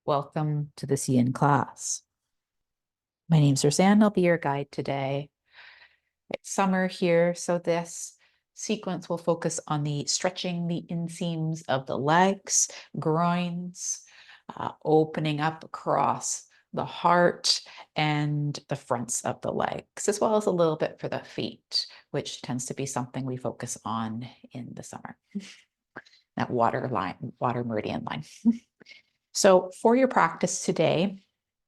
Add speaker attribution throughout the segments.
Speaker 1: Welcome to this Yin class. My name's Roseanne. I'll be your guide today. It's summer here, so this sequence will focus on the stretching the inseams of the legs, groins, opening up across the heart and the fronts of the legs, as well as a little bit for the feet, which tends to be something we focus on in the summer. That water meridian line. So for your practice today,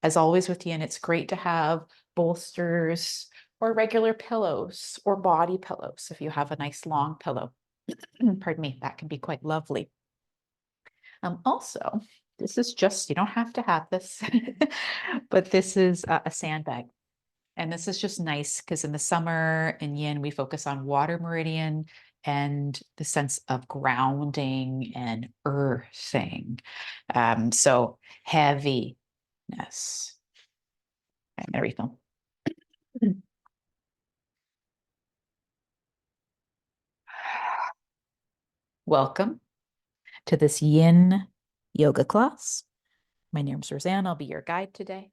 Speaker 1: as always with Yin, it's great to have bolsters or regular pillows or body pillows. If you have a nice long pillow, pardon me, that can be quite lovely. Also, this is just, you don't have to have this, but this is a sandbag. And this is just nice because in the summer in Yin, we focus on water meridian and the sense of grounding and earthing. So heaviness. I'm going to refill. Welcome to this Yin Yoga class. My name is Roseanne. I'll be your guide today.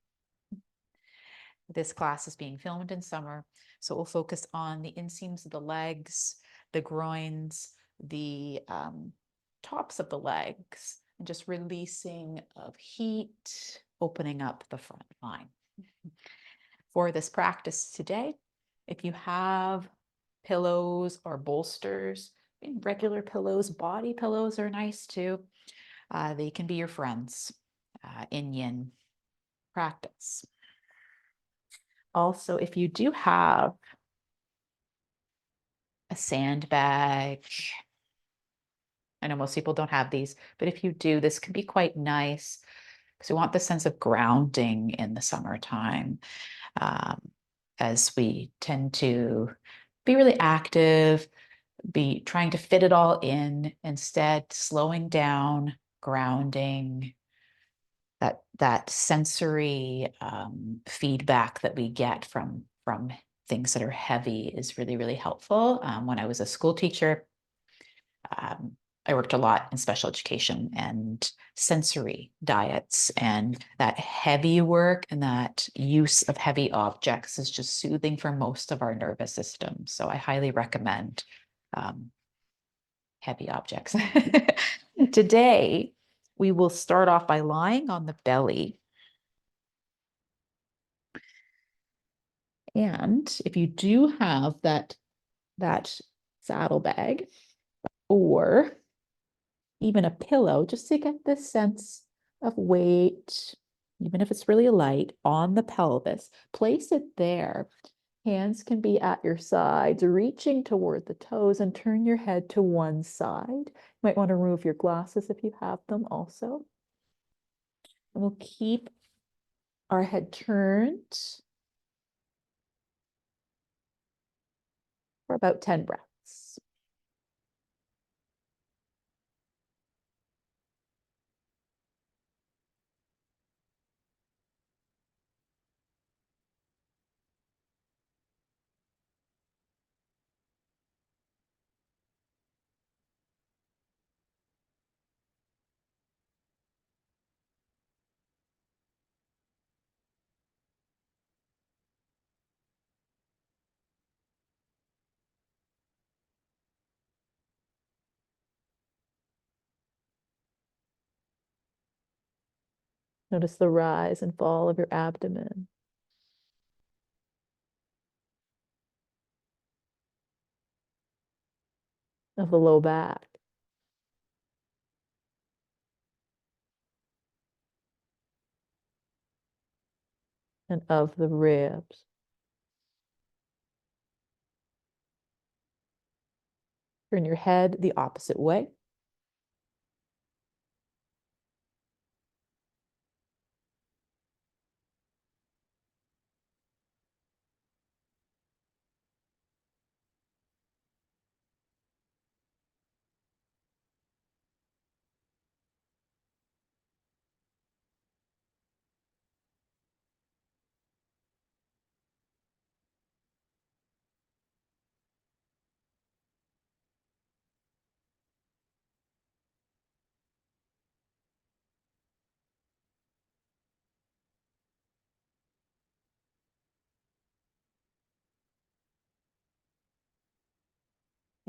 Speaker 1: This class is being filmed in summer, so we'll focus on the inseams of the legs, the groins, the tops of the legs, and just releasing of heat, opening up the front line. For this practice today, if you have pillows or bolsters, regular pillows, body pillows are nice too. They can be your friends in Yin practice. Also, if you do have a sandbag, I know most people don't have these, but if you do, this can be quite nice because we want the sense of grounding in the summertime, as we tend to be really active, be trying to fit it all in, instead slowing down, grounding, that sensory feedback that we get from things that are heavy is really, really helpful. When I was a school teacher, I worked a lot in special education and sensory diets, and that heavy work and that use of heavy objects is just soothing for most of our nervous system. So I highly recommend heavy objects. Today, we will start off by lying on the belly. And if you do have that saddlebag or even a pillow, just to get this sense of weight, even if it's really light, on the pelvis, place it there. Hands can be at your sides, reaching toward the toes, and turn your head to one side. You might want to remove your glasses if you have them also. And we'll keep our head turned for about 10 breaths. Notice the rise and fall of your abdomen, of the low back, and of the ribs. Turn your head the opposite way.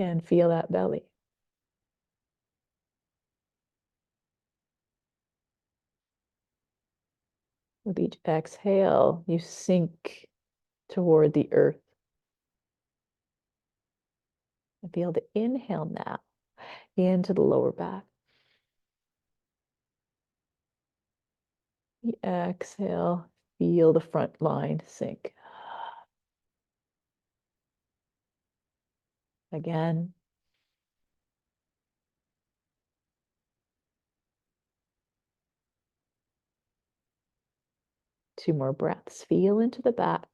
Speaker 1: And feel that belly. With each exhale, you sink toward the earth. And feel the inhale now into the lower back. The exhale, feel the front line sink. Again. Two more breaths. Feel into the back.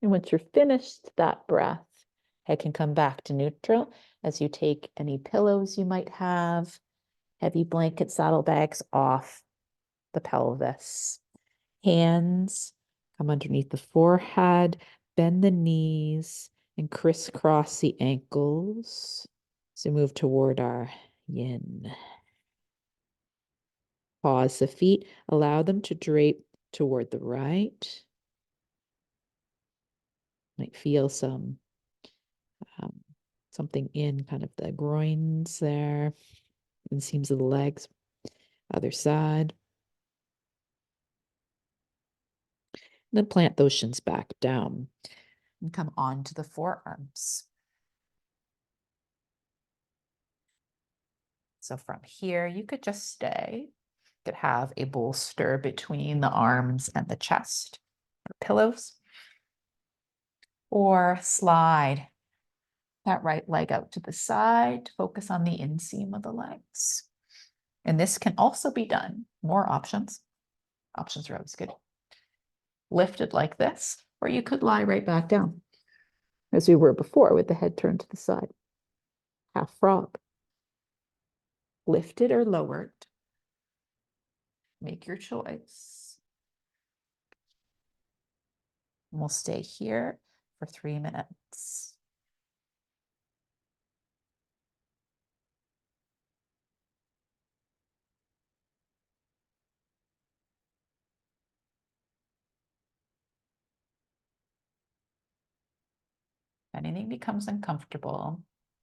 Speaker 1: And once you're finished that breath, head can come back to neutral as you take any pillows you might have, heavy blanket saddlebags off the pelvis. Hands come underneath the forehead, bend the knees, and crisscross the ankles. So move toward our yin. Pause the feet, allow them to drape toward the right. Might feel something in kind of the groins there, and seams of the legs. Other side. And then plant those shins back down and come on to the forearms. So from here, you could just stay. You could have a bolster between the arms and the chest, or pillows, or slide that right leg out to the side, focus on the inseam of the legs. And this can also be done, more options. Options are always good. Lifted like this, or you could lie right back down, as we were before with the head turned to the side. Half frog. Lifted or lowered. Make your choice. And we'll stay here for 3 minutes. If anything becomes uncomfortable,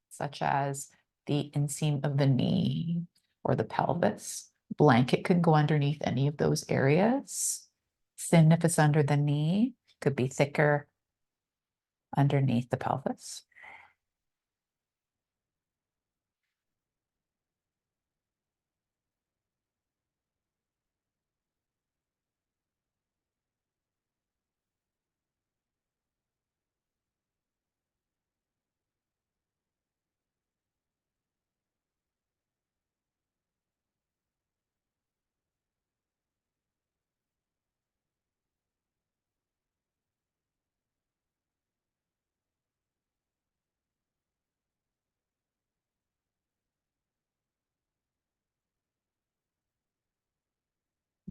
Speaker 1: such as the inseam of the knee or the pelvis, blanket could go underneath any of those areas. Thin if it's under the knee, could be thicker underneath the pelvis.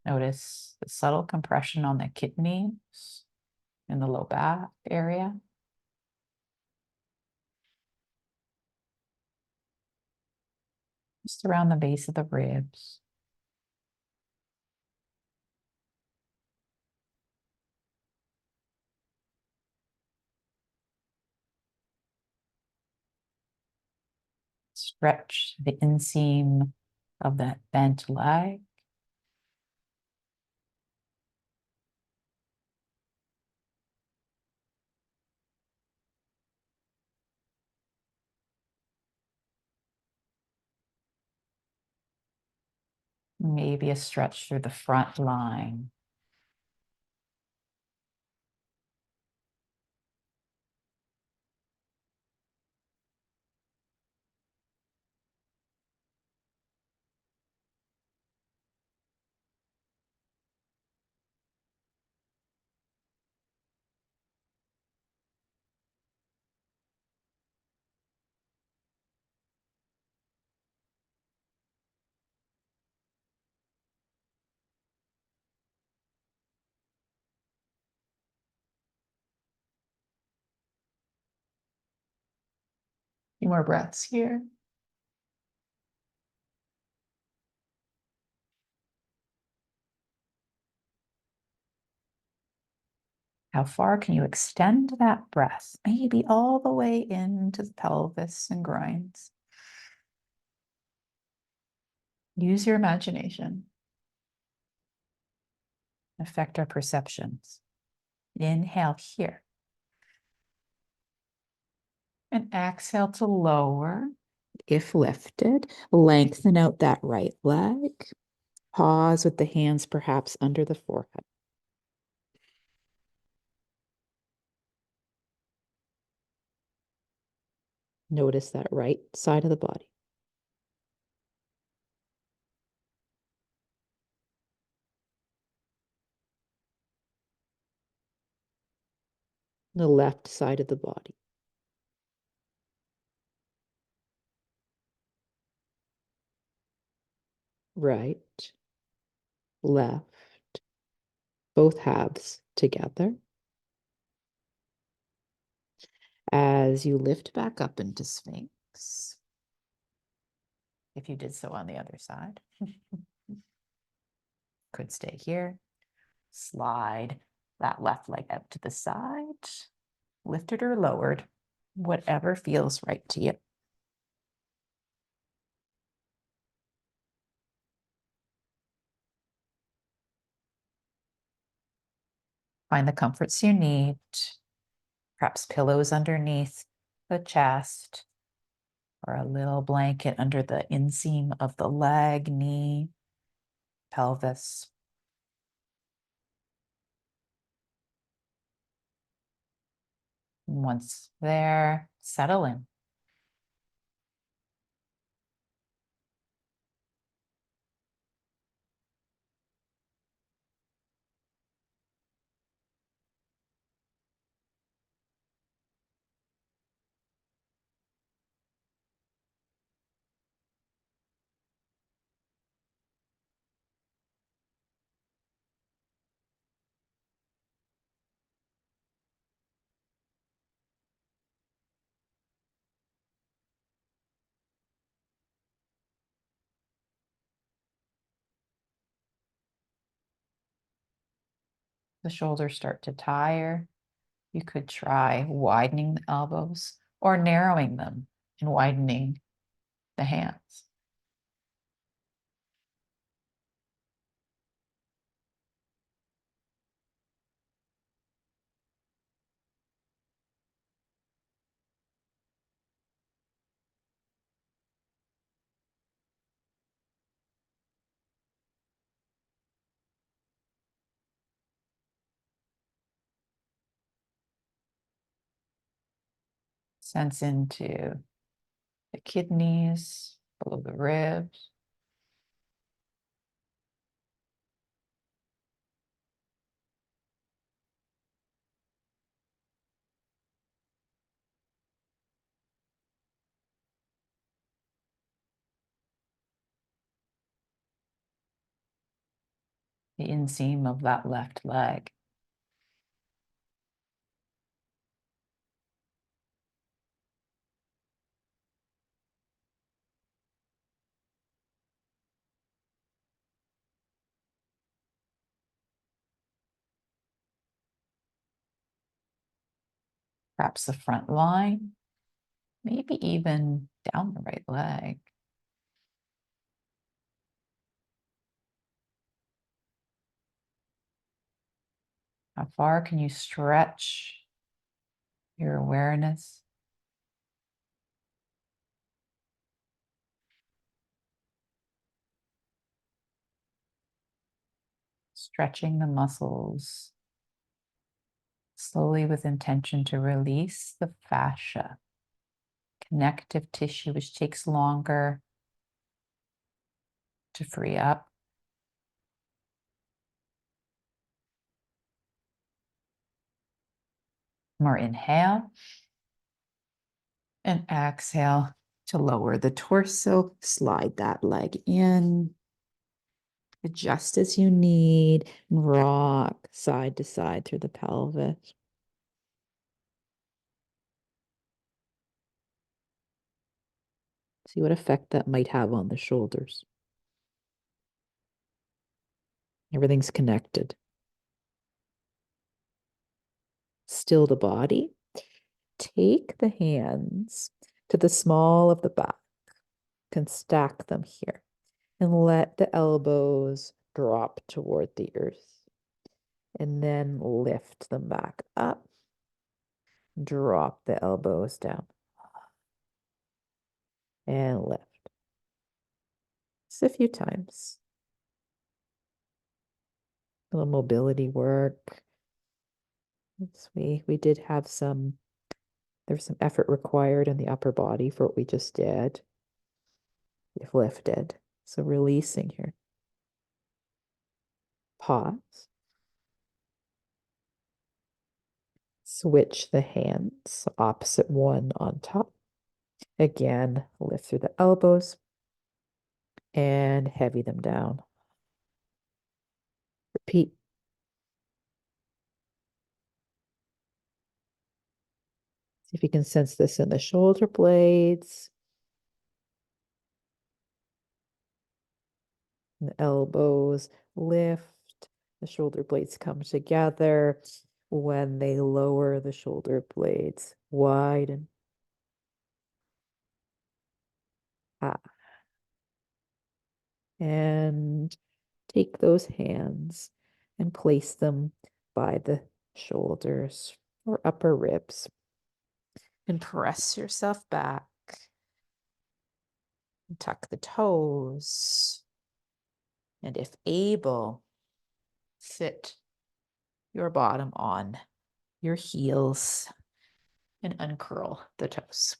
Speaker 1: Notice the subtle compression on the kidneys in the low back area. Just around the base of the ribs. Stretch the inseam of that bent leg. Maybe a stretch through the front line. Few more breaths here. How far can you extend that breath? Maybe all the way into the pelvis and groins. Use your imagination. Affect our perceptions. Inhale here. And exhale to lower. If lifted, lengthen out that right leg. Pause with the hands perhaps under the forehead. Notice that right side of the body. The left side of the body. Right, left, both halves together. As you lift back up into Sphinx, if you did so on the other side, could stay here. Slide that left leg out to the side, lifted or lowered, whatever feels right to you. Find the comforts you need, perhaps pillows underneath the chest, or a little blanket under the inseam of the leg, knee, pelvis. Once there, settle in. The shoulders start to tire. You could try widening the elbows or narrowing them and widening the hands. Sense into the kidneys, below the ribs. The inseam of that left leg. Perhaps the front line, maybe even down the right leg. How far can you stretch your awareness? Stretching the muscles slowly with intention to release the fascia, connective tissue, which takes longer to free up. More inhale and exhale to lower the torso, slide that leg in, adjust as you need, rock side to side through the pelvis. See what effect that might have on the shoulders. Everything's connected. Still the body. Take the hands to the small of the back. Can stack them here and let the elbows drop toward the earth. And then lift them back up. Drop the elbows down. And lift. Just a few times. A little mobility work. We did have there's some effort required in the upper body for what we just did. We've lifted. So releasing here. Pause. Switch the hands, opposite one on top. Again, lift through the elbows and heavy them down. Repeat. See if you can sense this in the shoulder blades. The elbows lift, the shoulder blades come together. When they lower, the shoulder blades widen. And take those hands and place them by the shoulders or upper ribs. And press yourself back. And tuck the toes. And if able, sit your bottom on your heels and uncurl the toes.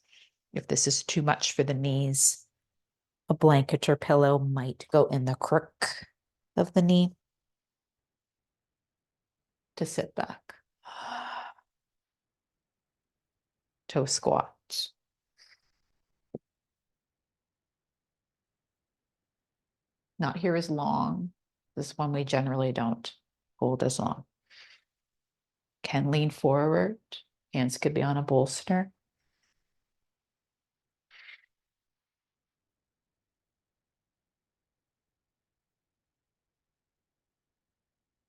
Speaker 1: If this is too much for the knees, a blanket or pillow might go in the crook of the knee to sit back. Toe squat. Not here as long. This one we generally don't hold as long. Can lean forward. Hands could be on a bolster.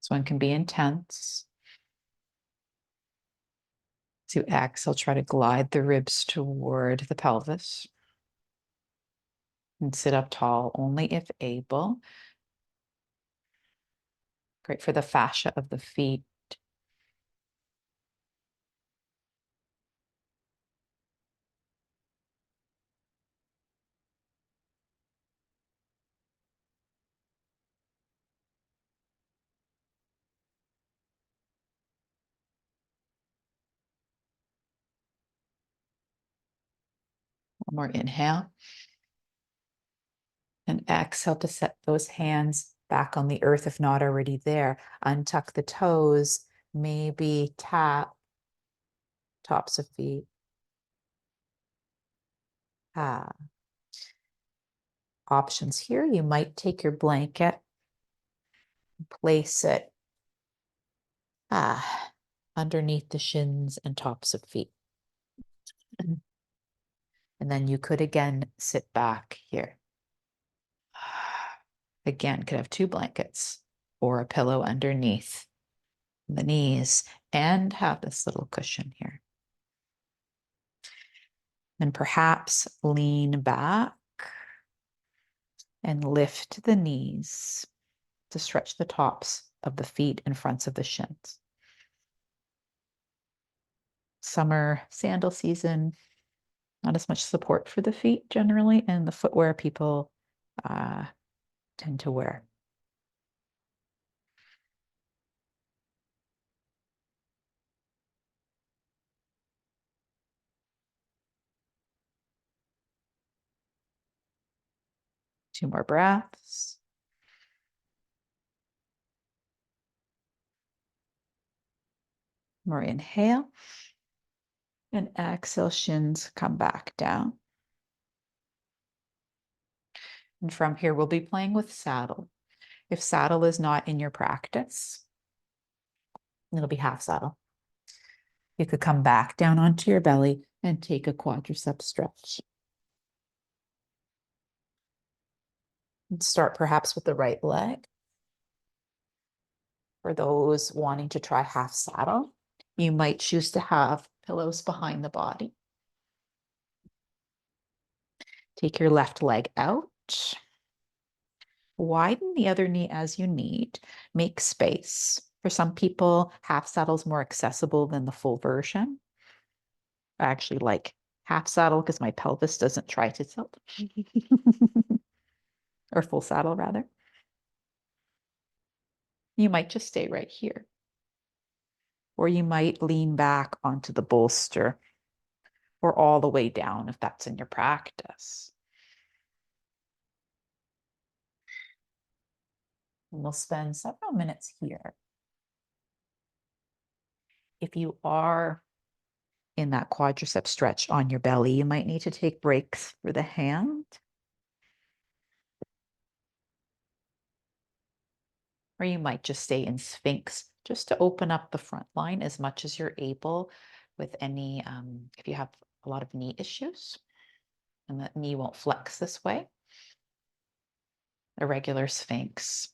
Speaker 1: This one can be intense. As you exhale, try to glide the ribs toward the pelvis. And sit up tall only if able. Great for the fascia of the feet. One more inhale. And exhale to set those hands back on the earth if not already there. Untuck the toes, maybe tap tops of feet. Options here. You might take your blanket, place it underneath the shins and tops of feet. And then you could again sit back here. Again, could have two blankets or a pillow underneath the knees and have this little cushion here. And perhaps lean back and lift the knees to stretch the tops of the feet and fronts of the shins. Summer sandal season, not as much support for the feet generally, and the footwear people tend to wear. Two more breaths. More inhale. And exhale, shins come back down. And from here, we'll be playing with saddle. If saddle is not in your practice, it'll be half saddle. You could come back down onto your belly and take a quadriceps stretch. And start perhaps with the right leg. For those wanting to try half saddle, You might choose to have pillows behind the body. Take your left leg out. Widen the other knee as you need. Make space. For some people, half saddle is more accessible than the full version. I actually like half saddle because my pelvis doesn't try to tilt. Or full saddle, rather. You might just stay right here. Or you might lean back onto the bolster or all the way down if that's in your practice. And we'll spend several minutes here. If you are in that quadricep stretch on your belly, you might need to take breaks for the hand. Or you might just stay in Sphinx just to open up the front line as much as you're able with any, if you have a lot of knee issues and that knee won't flex this way, a regular Sphinx.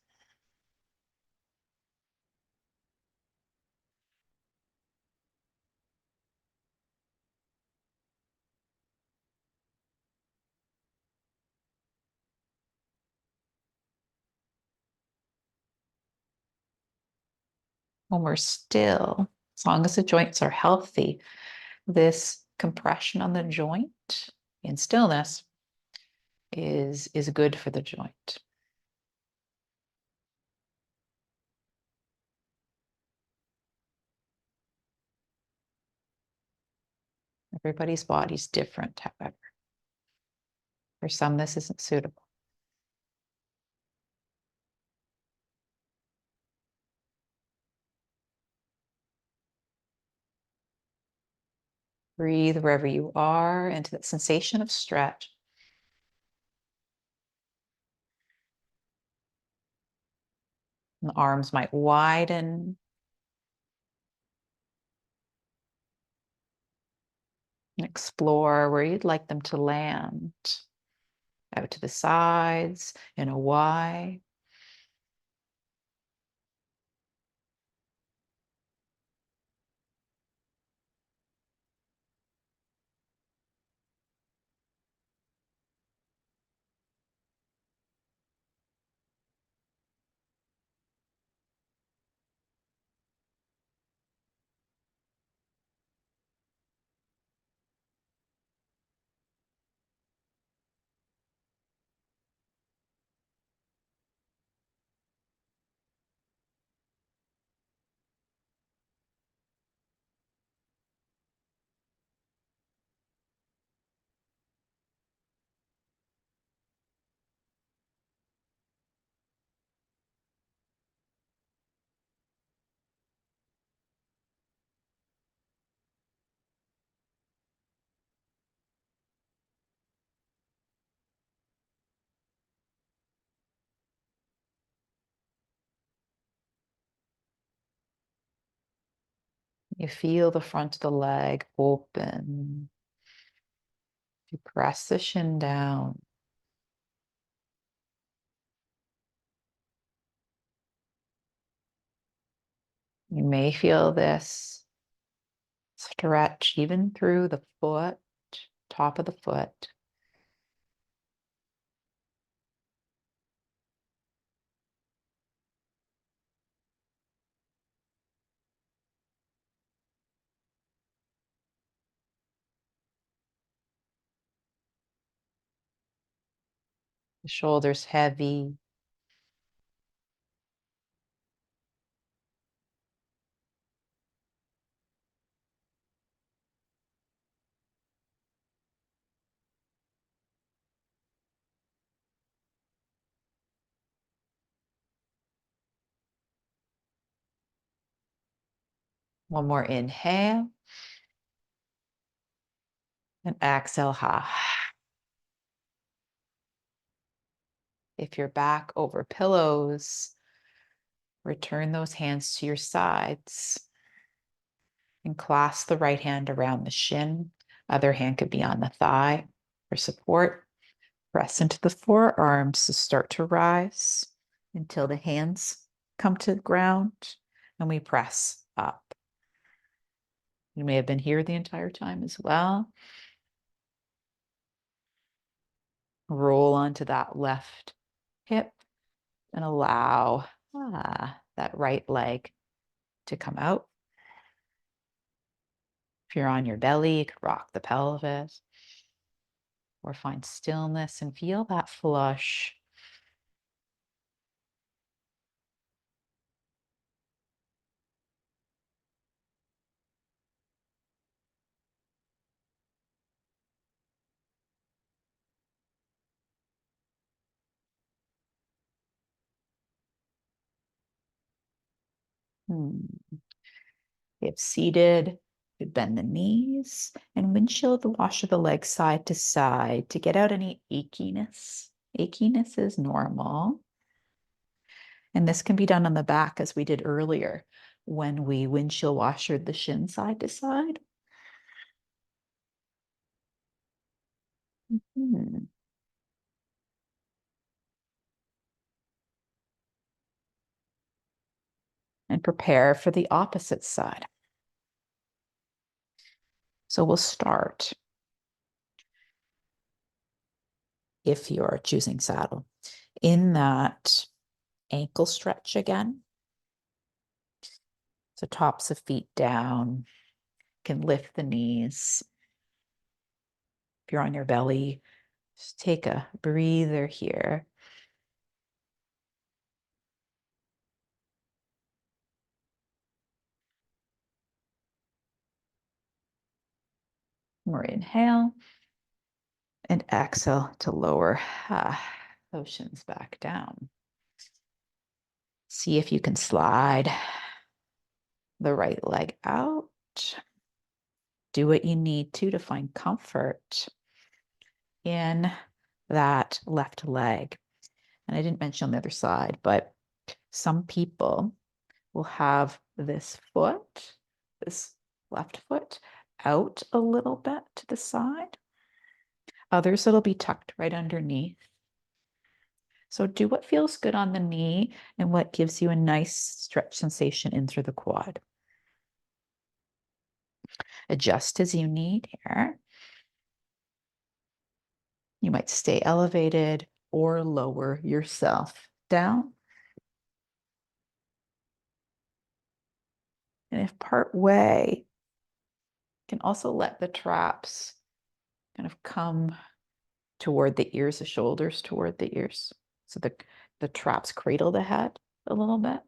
Speaker 1: When we're still, as long as the joints are healthy, this compression on the joint in stillness is good for the joint. Everybody's body's different, however. For some, this isn't suitable. Breathe wherever you are into that sensation of stretch. And the arms might widen. And explore where you'd like them to land. Out to the sides in a Y. You feel the front of the leg open. You press the shin down. You may feel this stretch even through the foot, top of the foot. The shoulders heavy. One more inhale. And exhale, ha. If you're back over pillows, return those hands to your sides and clasp the right hand around the shin. Other hand could be on the thigh for support. Press into the forearms to start to rise until the hands come to the ground and we press up. You may have been here the entire time as well. Roll onto that left hip and allow that right leg to come out. If you're on your belly, you could rock the pelvis or find stillness and feel that flush. If seated, you bend the knees and windshield the wash of the legs side to side to get out any achiness. Achiness is normal. And this can be done on the back as we did earlier when we windshield washered the shin side to side. Mhm. And prepare for the opposite side. So we'll start, if you're choosing saddle, in that ankle stretch again. So tops of feet down, can lift the knees. If you're on your belly, just take a breather here. More inhale and exhale to lower those shins back down. See if you can slide the right leg out. Do what you need to find comfort in that left leg. And I didn't mention on the other side, but some people will have this foot, this left foot, out a little bit to the side. Others, it'll be tucked right underneath. So do what feels good on the knee and what gives you a nice stretch sensation in through the quad. Adjust as you need here. You might stay elevated or lower yourself down. And if part way, you can also let the traps kind of come toward the ears, the shoulders toward the ears. So the traps cradle the head a little bit.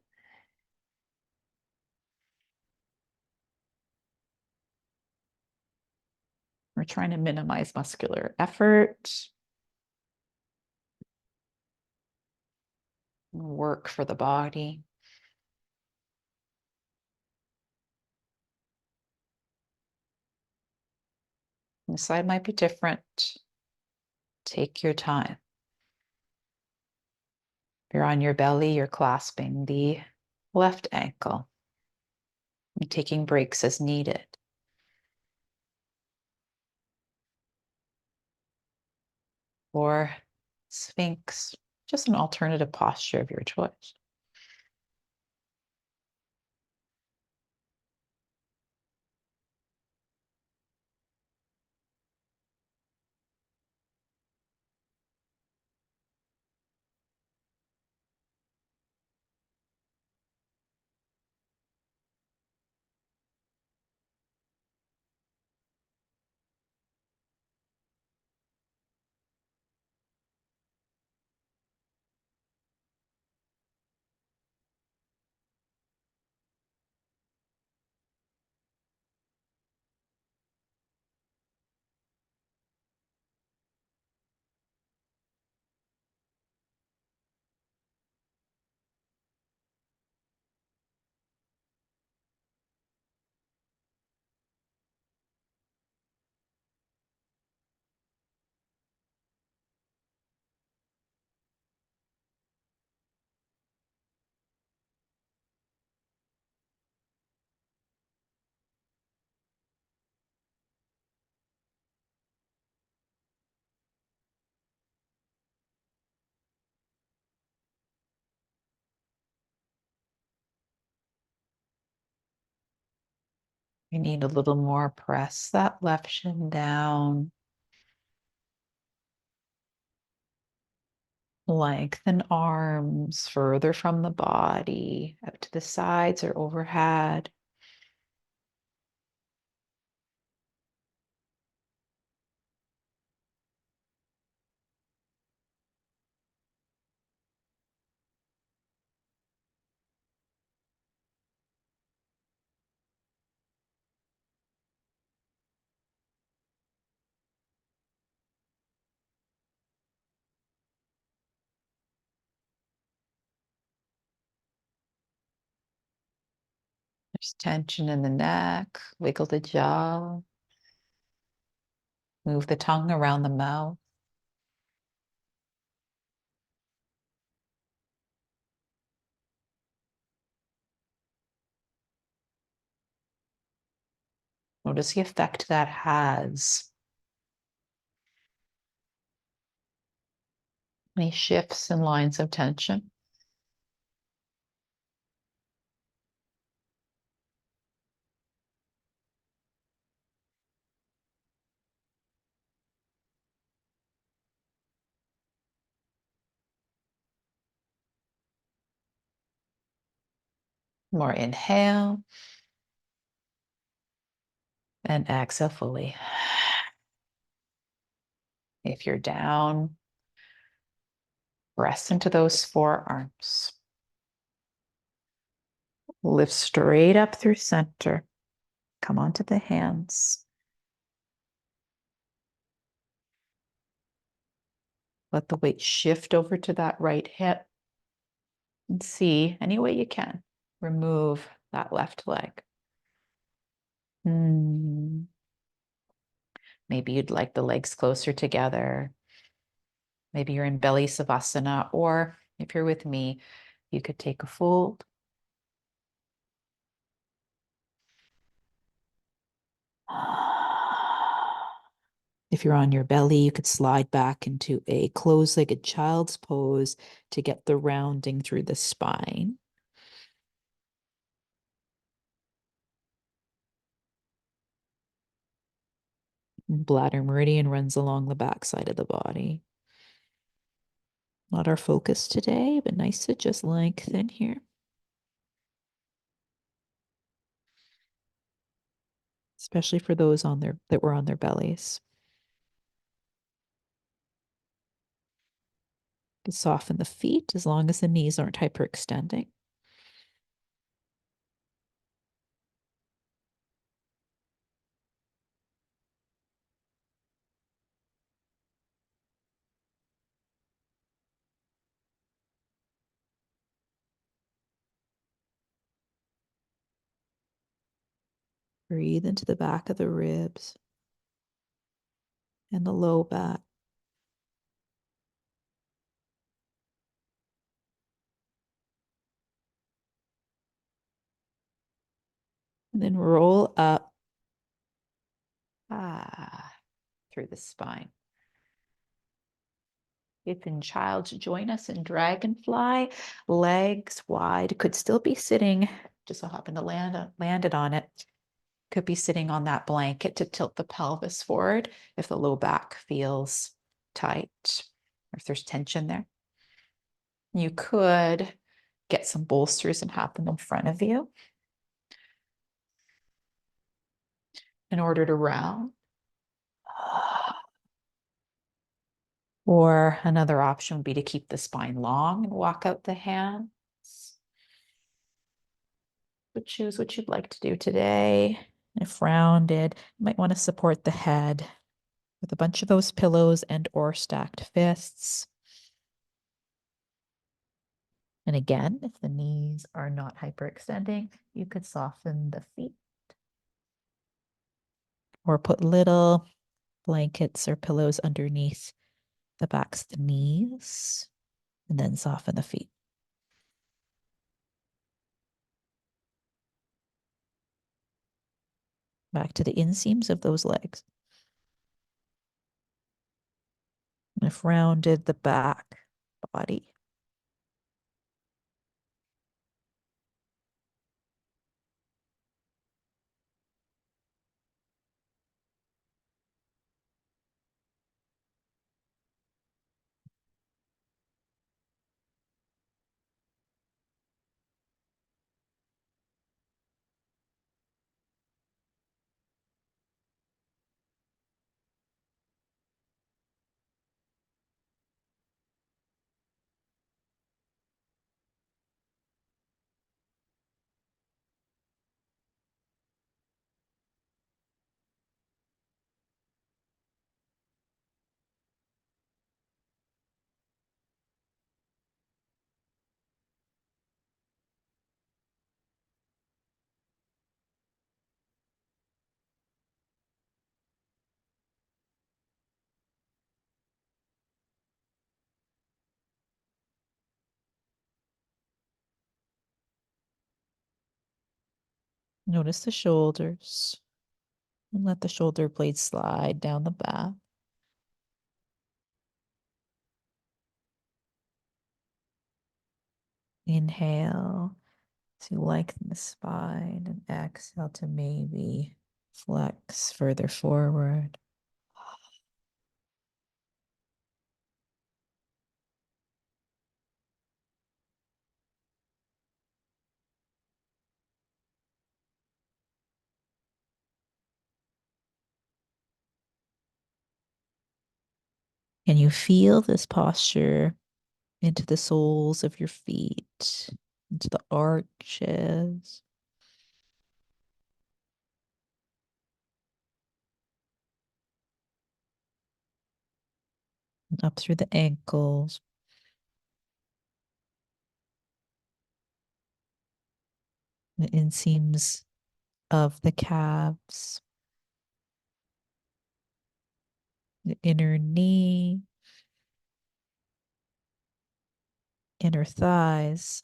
Speaker 1: We're trying to minimize muscular effort. Work for the body. The side might be different. Take your time. If you're on your belly, you're clasping the left ankle and taking breaks as needed. Or Sphinx, just an alternative posture of your choice. You need a little more. Press that left shin down. Lengthen arms further from the body, out to the sides or overhead. There's tension in the neck. Wiggle the jaw. Move the tongue around the mouth. Notice the effect that has. Any shifts and lines of tension. More inhale and exhale fully. If you're down, press into those forearms. Lift straight up through center. Come onto the hands. Let the weight shift over to that right hip. And see, any way you can, remove that left leg. Maybe you'd like the legs closer together. Maybe you're in belly savasana, or if you're with me, you could take a fold. If you're on your belly, you could slide back into a closed-legged child's pose to get the rounding through the spine. Bladder meridian runs along the backside of the body. Not our focus today, but nice to just lengthen here. Especially for those that were on their bellies. To soften the feet as long as the knees aren't hyperextending. Breathe into the back of the ribs and the low back. And then roll up through the spine. If in child, join us in dragonfly, legs wide, could still be sitting, just so happen to landed on it. Could be sitting on that blanket to tilt the pelvis forward if the low back feels tight or if there's tension there. You could get some bolsters and have them in front of you in order to round. Or another option would be to keep the spine long and walk out the hands. But choose what you'd like to do today. If rounded, you might want to support the head with a bunch of those pillows and or stacked fists. And again, if the knees are not hyperextending, you could soften the feet or put little blankets or pillows underneath the backs of the knees and then soften the feet. Back to the inseams of those legs. And if rounded, the back body. Notice the shoulders and let the shoulder blades slide down the back. Inhale to lengthen the spine and exhale to maybe flex further forward. Can you feel this posture into the soles of your feet, into the arches, and up through the ankles, the inseams of the calves, the inner knee, inner thighs,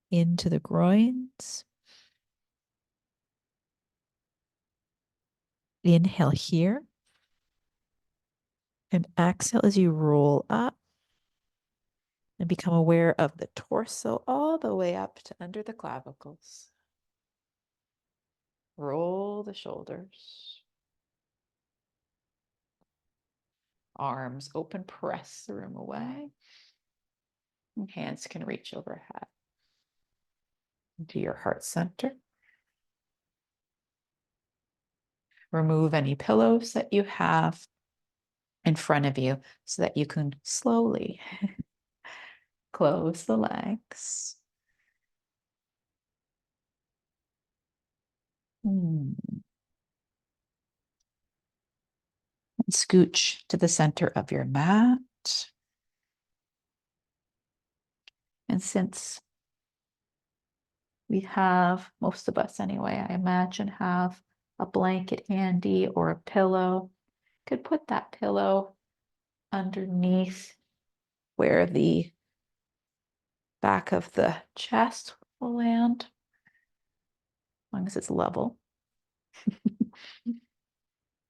Speaker 1: into the groins. Inhale here and exhale as you roll up and become aware of the torso all the way up to under the clavicles. Roll the shoulders. Arms open, press the room away. And hands can reach overhead into your heart center. Remove any pillows that you have in front of you so that you can slowly close the legs. And scooch to the center of your mat. And since we have, most of us anyway, I imagine, have a blanket handy or a pillow, could put that pillow underneath where the back of the chest will land, as long as it's level.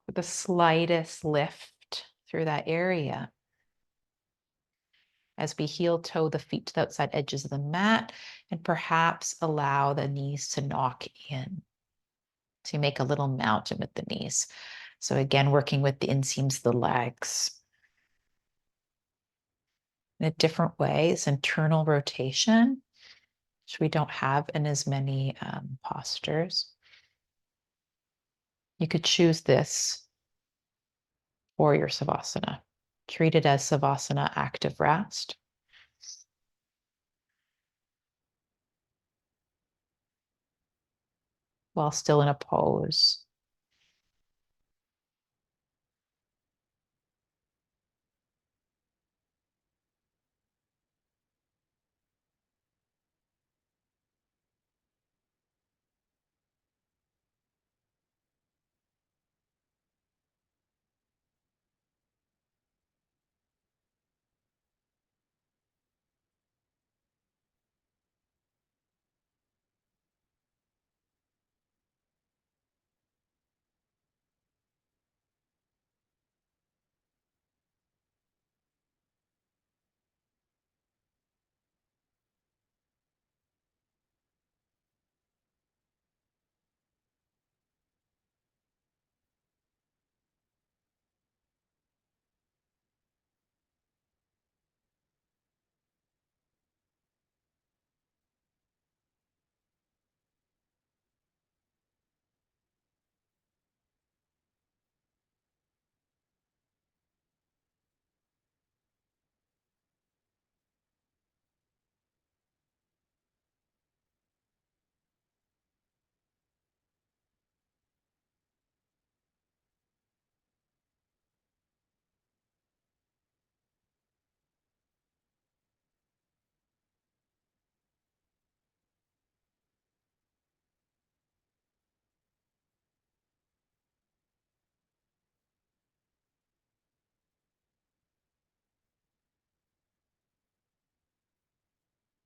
Speaker 1: With the slightest lift through that area. As we heel toe the feet to the outside edges of the mat and perhaps allow the knees to knock in. So you make a little mountain with the knees. So again, working with the inseams of the legs. In a different ways, internal rotation, which we don't have in as many postures. You could choose this for your Savasana. Treat it as Savasana active rest. While still in a pose.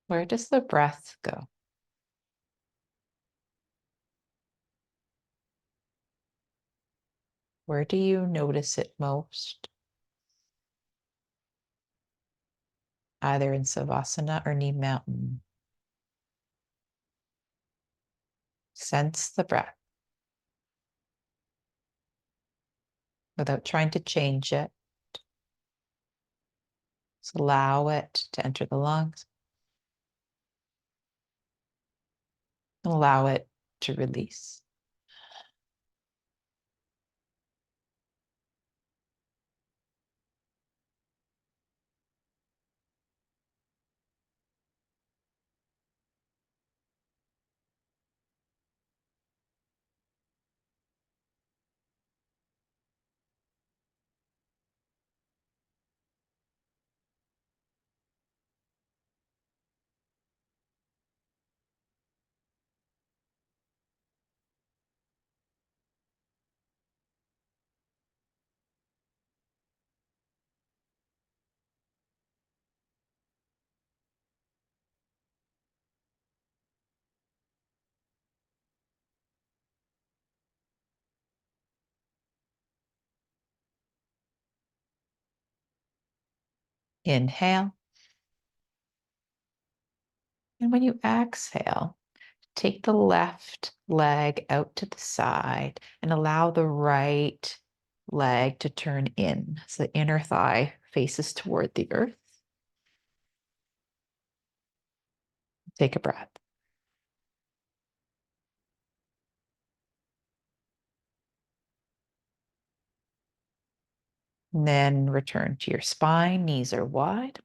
Speaker 1: Where does the breath go? Where do you notice it most? Either in Savasana or knee mountain. Sense the breath without trying to change it. Just allow it to enter the lungs. Allow it to release. Inhale. And when you exhale, take the left leg out to the side and allow the right leg to turn in. So the inner thigh faces toward the earth. Take a breath. And then return to your spine. Knees are wide.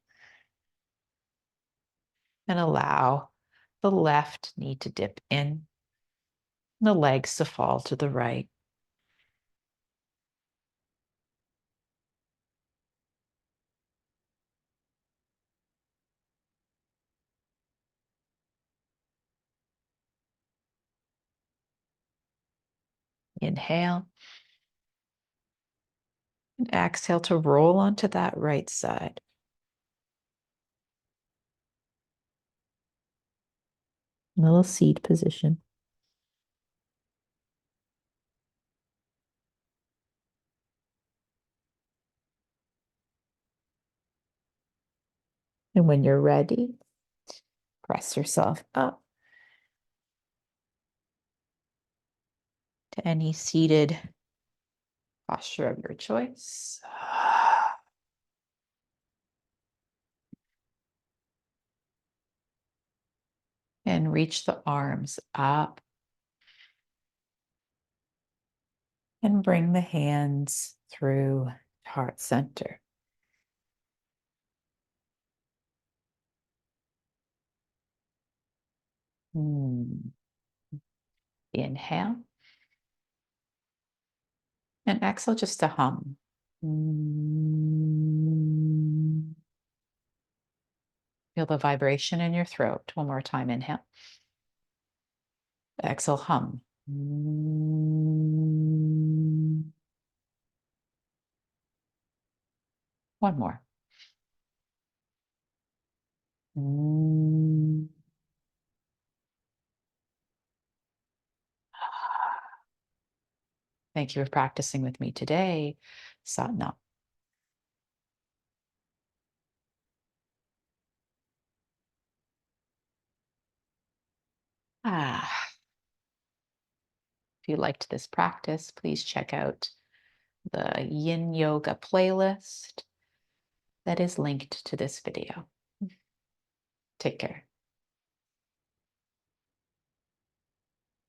Speaker 1: And allow the left knee to dip in and the legs to fall to the right. Inhale. And exhale to roll onto that right side. Little seed position. And when you're ready, press yourself up to any seated posture of your choice. And reach the arms up. And bring the hands through heart center. Inhale. And exhale just to hum. Feel the vibration in your throat. One more time. Inhale. Exhale, hum. One more. Thank you for practicing with me today. Satnam. If you liked this practice, please check out the Yin Yoga playlist that is linked to this video. Take care.